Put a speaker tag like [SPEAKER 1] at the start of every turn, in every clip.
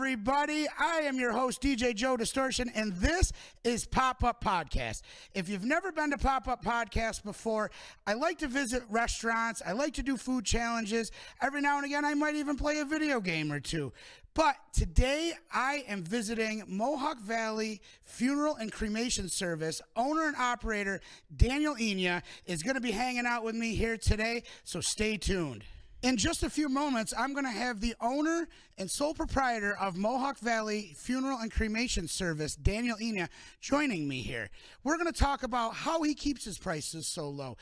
[SPEAKER 1] everybody. I am your host, DJ Joe Distortion, and this is Pop-Up Podcast. If you've never been to Pop-Up Podcast before, I like to visit restaurants. I like to do food challenges. Every now and again, I might even play a video game or two. But today, I am visiting Mohawk Valley Funeral and Cremation Service. Owner and operator Daniel Enea is going to be hanging out with me here today, so stay tuned. In just a few moments, I'm going to have the owner and sole proprietor of Mohawk Valley Funeral and Cremation Service, Daniel Enea, joining me here. We're going to talk about how he keeps his prices so low.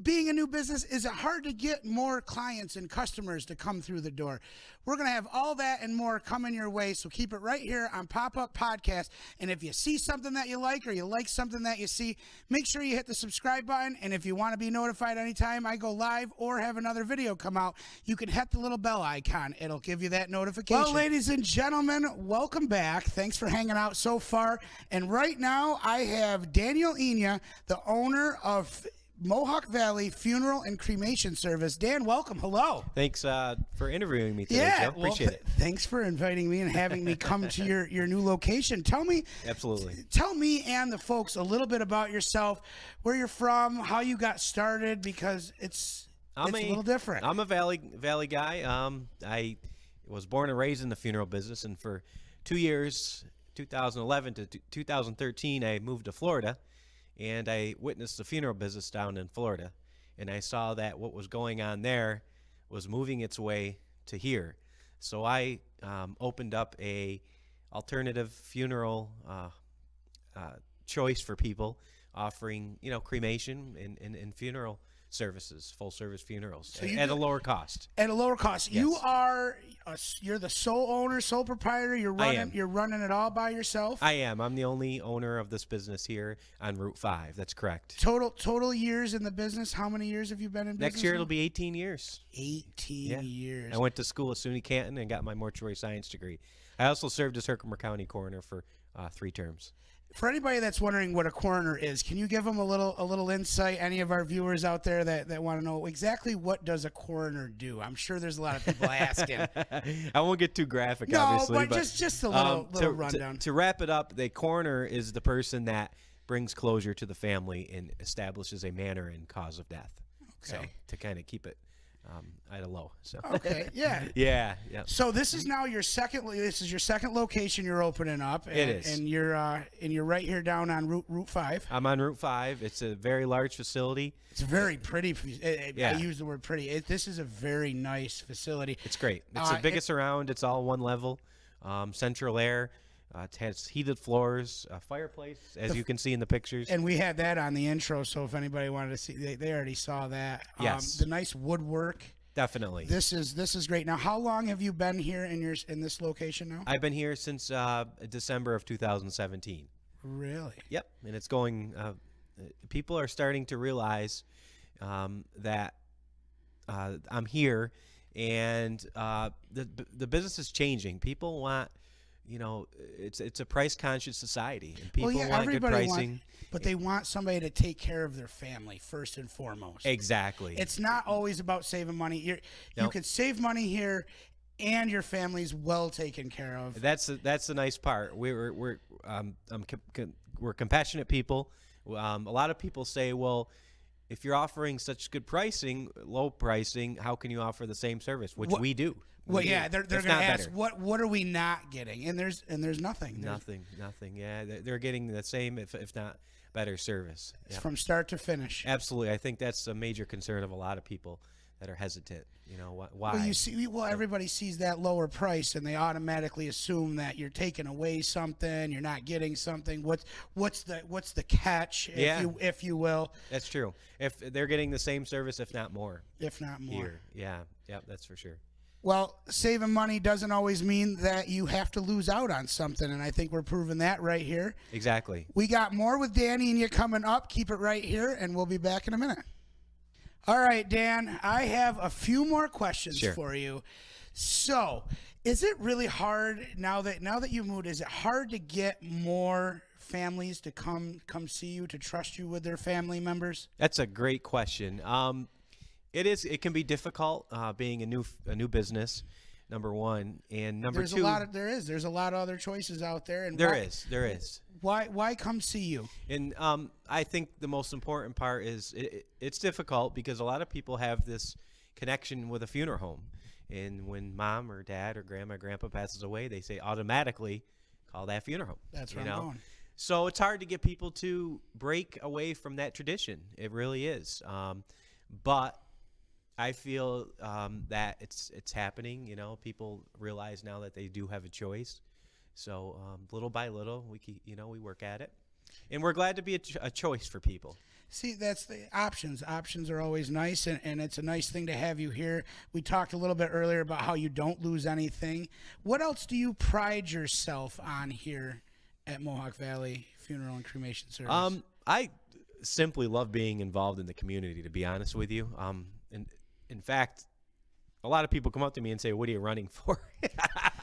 [SPEAKER 1] Being a new business, is it hard to get more clients and customers to come through the door? We're going to have all that and more coming your way, so keep it right here on Pop-Up Podcast. And if you see something that you like or you like something that you see, make sure you hit the subscribe button. And if you want to be notified anytime I go live or have another video come out, you can hit the little bell icon. It'll give you that notification. Well, ladies and gentlemen, welcome back. Thanks for hanging out so far. And right now, I have Daniel Enea, the owner of Mohawk Valley Funeral and Cremation Service. Dan, welcome. Hello.
[SPEAKER 2] Thanks for interviewing me today, Joe. Appreciate it.
[SPEAKER 1] Thanks for inviting me and having me come to your new location. Tell me and the folks a little bit about yourself, where you're from, how you got started, because it's a little different.
[SPEAKER 2] I'm a Valley guy. I was born and raised in the funeral business, and for 2 years, 2011 to 2013, I moved to Florida. And I witnessed the funeral business down in Florida, and I saw that what was going on there was moving its way to here. So I opened up a alternative funeral choice for people, offering cremation and funeral services, full service funerals, so at a lower cost.
[SPEAKER 1] At a lower cost. Yes. You're the sole owner, sole proprietor. You're running it all by yourself.
[SPEAKER 2] I am. I'm the only owner of this business here on Route 5. That's correct.
[SPEAKER 1] Total years in the business. How many years have you been in business?
[SPEAKER 2] Next year it'll be 18 years.
[SPEAKER 1] 18 years.
[SPEAKER 2] I went to school at SUNY Canton and got my mortuary science degree. I also served as Herkimer County coroner for 3 terms.
[SPEAKER 1] For anybody that's wondering what a coroner is, can you give them a little insight? Any of our viewers out there that want to know exactly what does a coroner do? I'm sure there's a lot of people asking.
[SPEAKER 2] I won't get too graphic, obviously.
[SPEAKER 1] but just a little rundown.
[SPEAKER 2] To wrap it up, the coroner is the person that brings closure to the family and establishes a manner and cause of death. Okay. So to kind of keep it at a low. So
[SPEAKER 1] okay, yeah.
[SPEAKER 2] yeah.
[SPEAKER 1] So this is now your second. This is your second location you're opening up. And,
[SPEAKER 2] it is,
[SPEAKER 1] and you're right here down on Route 5.
[SPEAKER 2] I'm on Route 5. It's a very large facility.
[SPEAKER 1] It's very pretty. I use the word pretty. This is a very nice facility.
[SPEAKER 2] It's great. It's the biggest around. It's all one level, central air. It has heated floors, a fireplace, as you can see in the pictures.
[SPEAKER 1] And we had that on the intro, so if anybody wanted to see, they already saw that.
[SPEAKER 2] Yes.
[SPEAKER 1] The nice woodwork.
[SPEAKER 2] Definitely.
[SPEAKER 1] This is great. Now, how long have you been here in this location now?
[SPEAKER 2] I've been here since December of 2017.
[SPEAKER 1] Really?
[SPEAKER 2] Yep. And it's going. People are starting to realize that I'm here, and the business is changing. People want. It's a price-conscious society, and people want good pricing.
[SPEAKER 1] But they want somebody to take care of their family first and foremost.
[SPEAKER 2] Exactly.
[SPEAKER 1] It's not always about saving money. You could save money here, and your family's well taken care of.
[SPEAKER 2] That's the nice part. We're compassionate people. A lot of people say, well, if you're offering such good pricing, low pricing, how can you offer the same service? Which we do.
[SPEAKER 1] Well, yeah, they're going to ask, what are we not getting? And there's nothing.
[SPEAKER 2] Nothing. Yeah, they're getting the same, if not better service.
[SPEAKER 1] It's from start to finish.
[SPEAKER 2] Absolutely. I think that's a major concern of a lot of people that are hesitant. Why?
[SPEAKER 1] Well, everybody sees that lower price, and they automatically assume that you're taking away something, you're not getting something. What's the catch, if you will?
[SPEAKER 2] That's true. If they're getting the same service, if not more.
[SPEAKER 1] Here.
[SPEAKER 2] Yeah, that's for sure.
[SPEAKER 1] Well, saving money doesn't always mean that you have to lose out on something, and I think we're proving that right here.
[SPEAKER 2] Exactly.
[SPEAKER 1] We got more with Danny and you coming up. Keep it right here, and we'll be back in a minute. All right, Dan, I have a few more questions for you. So, is it really hard now that you moved? Is it hard to get more families to come see you, to trust you with their family members?
[SPEAKER 2] That's a great question. It is. It can be difficult being a new business. number one, and number
[SPEAKER 1] There's
[SPEAKER 2] two.
[SPEAKER 1] There's a lot of other choices out there, and
[SPEAKER 2] There is.
[SPEAKER 1] Why come see you?
[SPEAKER 2] And I think the most important part is it's difficult because a lot of people have this connection with a funeral home. And when mom or dad or grandma or grandpa passes away, they say automatically call that funeral home.
[SPEAKER 1] That's where I'm going.
[SPEAKER 2] So it's hard to get people to break away from that tradition. It really is. But I feel that it's happening. You know, people realize now that they do have a choice. So little by little, we work at it, and we're glad to be a choice for people.
[SPEAKER 1] See, that's the options. Options are always nice, and it's a nice thing to have you here. We talked a little bit earlier about how you don't lose anything. What else do you pride yourself on here at Mohawk Valley Funeral and Cremation Service?
[SPEAKER 2] I simply love being involved in the community, to be honest with you. In fact, a lot of people come up to me and say, "What are you running for?"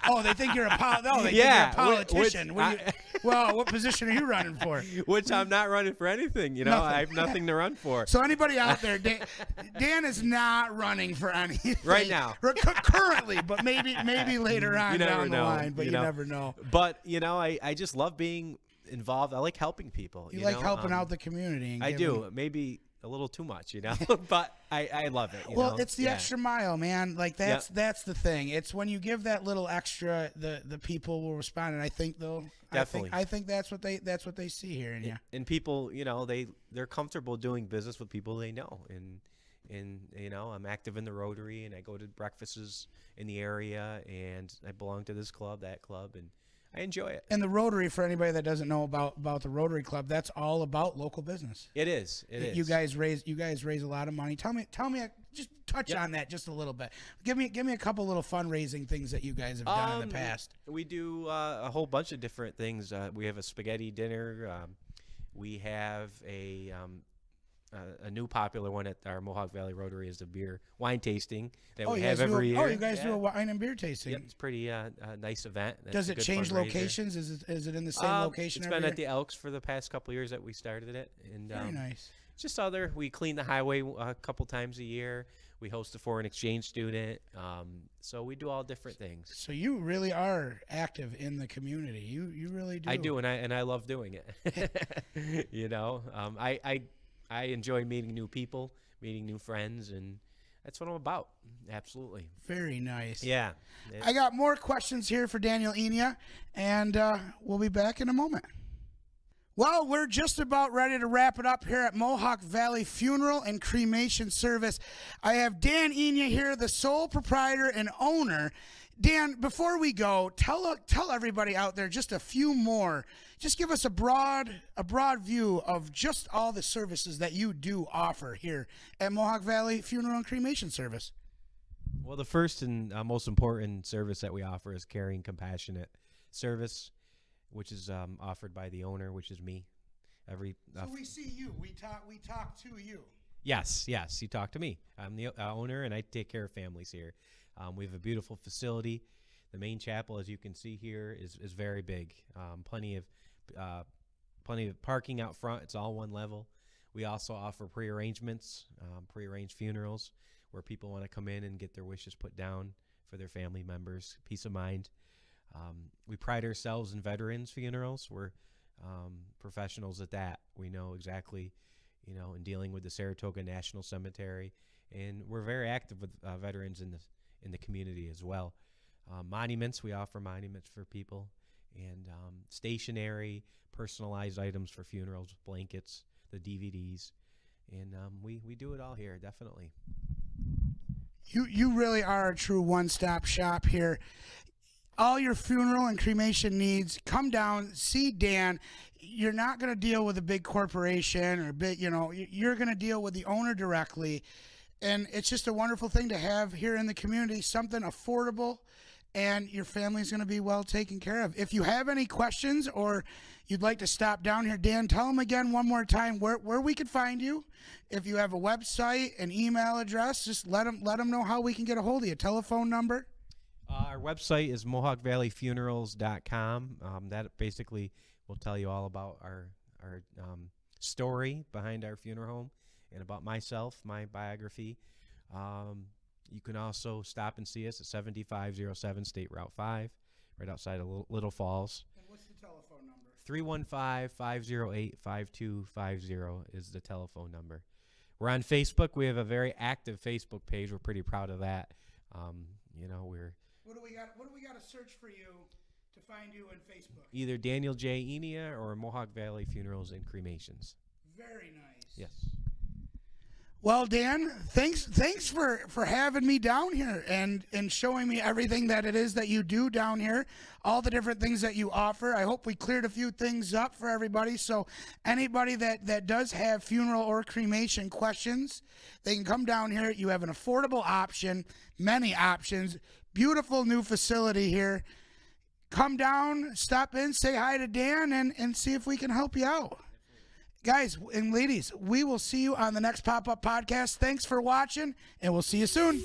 [SPEAKER 1] Oh, they think you're a politician. Well, what position are you running for?
[SPEAKER 2] Which I'm not running for anything. You know,
[SPEAKER 1] Nothing.
[SPEAKER 2] I have nothing to run for.
[SPEAKER 1] So anybody out there, Dan is not running for anything
[SPEAKER 2] Right now.
[SPEAKER 1] Currently, but maybe later on down the line. But you never know.
[SPEAKER 2] But I just love being involved. I like helping people.
[SPEAKER 1] You like helping out the community. And
[SPEAKER 2] I do. Maybe a little too much, but I love it.
[SPEAKER 1] Well, it's the extra mile, man. Like that's the thing. It's when you give that little extra, the people will respond, and I think
[SPEAKER 2] definitely.
[SPEAKER 1] I think that's what they see here in you.
[SPEAKER 2] And people, they're comfortable doing business with people they know, and I'm active in the Rotary, and I go to breakfasts in the area, and I belong to this club, that club, and I enjoy it.
[SPEAKER 1] And the Rotary, for anybody that doesn't know about the Rotary Club, that's all about local business.
[SPEAKER 2] It is.
[SPEAKER 1] You guys raise a lot of money. Tell me, just touch on that just a little bit. Give me a couple little fundraising things that you guys have done in the past.
[SPEAKER 2] We do a whole bunch of different things. We have a spaghetti dinner. We have a new popular one at our Mohawk Valley Rotary is the wine tasting that we have every year.
[SPEAKER 1] Oh, you guys do a wine and beer tasting.
[SPEAKER 2] Yep, it's pretty nice event.
[SPEAKER 1] Does it change locations? Is it in the same location?
[SPEAKER 2] It's been at the Elks for the past couple of years that we started it, and
[SPEAKER 1] very nice.
[SPEAKER 2] Just we clean the highway a couple times a year. We host a foreign exchange student. So we do all different things.
[SPEAKER 1] So you really are active in the community. You really do.
[SPEAKER 2] I do, and I love doing it. I enjoy meeting new people, meeting new friends, and that's what I'm about. Absolutely.
[SPEAKER 1] Very nice.
[SPEAKER 2] Yeah.
[SPEAKER 1] I got more questions here for Daniel Enea, and we'll be back in a moment. Well, we're just about ready to wrap it up here at Mohawk Valley Funeral and Cremation Service. I have Dan Enea here, the sole proprietor and owner. Dan, before we go, tell everybody out there just a few more. Just give us a broad view of just all the services that you do offer here at Mohawk Valley Funeral and Cremation Service.
[SPEAKER 2] Well, the first and most important service that we offer is caring, compassionate service, which is offered by the owner, which is me.
[SPEAKER 1] So we see you. We talk to you.
[SPEAKER 2] Yes. You talk to me. I'm the owner, and I take care of families here. We have a beautiful facility. The main chapel, as you can see here, is very big. Plenty of parking out front. It's all one level. We also offer pre-arrangements, pre-arranged funerals, where people want to come in and get their wishes put down for their family members. Peace of mind. We pride ourselves in veterans funerals. We're professionals at that. We know exactly, in dealing with the Saratoga National Cemetery, and we're very active with veterans in the community as well. Monuments, we offer monuments for people, and stationery, personalized items for funerals, blankets, the DVDs, and we do it all here, definitely.
[SPEAKER 1] You really are a true one-stop shop here. All your funeral and cremation needs, come down, see Dan. You're not going to deal with a big corporation or you're going to deal with the owner directly. And it's just a wonderful thing to have here in the community, something affordable, and your family's going to be well taken care of. If you have any questions or you'd like to stop down here, Dan, tell them again one more time where we could find you. If you have a website, an email address, just let them know how we can get a hold of you. Telephone number.
[SPEAKER 2] Our website is mohawkvalleyfunerals.com. That basically will tell you all about our story behind our funeral home and about myself, my biography. You can also stop and see us at 7507 State Route 5, right outside of Little Falls.
[SPEAKER 1] And what's the telephone number?
[SPEAKER 2] 315-508-5250 is the telephone number. We're on Facebook. We have a very active Facebook page. We're pretty proud of that. We're
[SPEAKER 1] What do we got to search for you to find you on Facebook?
[SPEAKER 2] either Daniel J. Enea or Mohawk Valley Funerals and Cremations.
[SPEAKER 1] Very nice.
[SPEAKER 2] Yes.
[SPEAKER 1] Well, Dan, thanks for having me down here and showing me everything that it is that you do down here, all the different things that you offer. I hope we cleared a few things up for everybody. So anybody that does have funeral or cremation questions, they can come down here. You have an affordable option, many options, beautiful new facility here. Come down, stop in, say hi to Dan, and see if we can help you out. Guys and ladies, we will see you on the next Pop-Up Podcast. Thanks for watching, and we'll see you soon.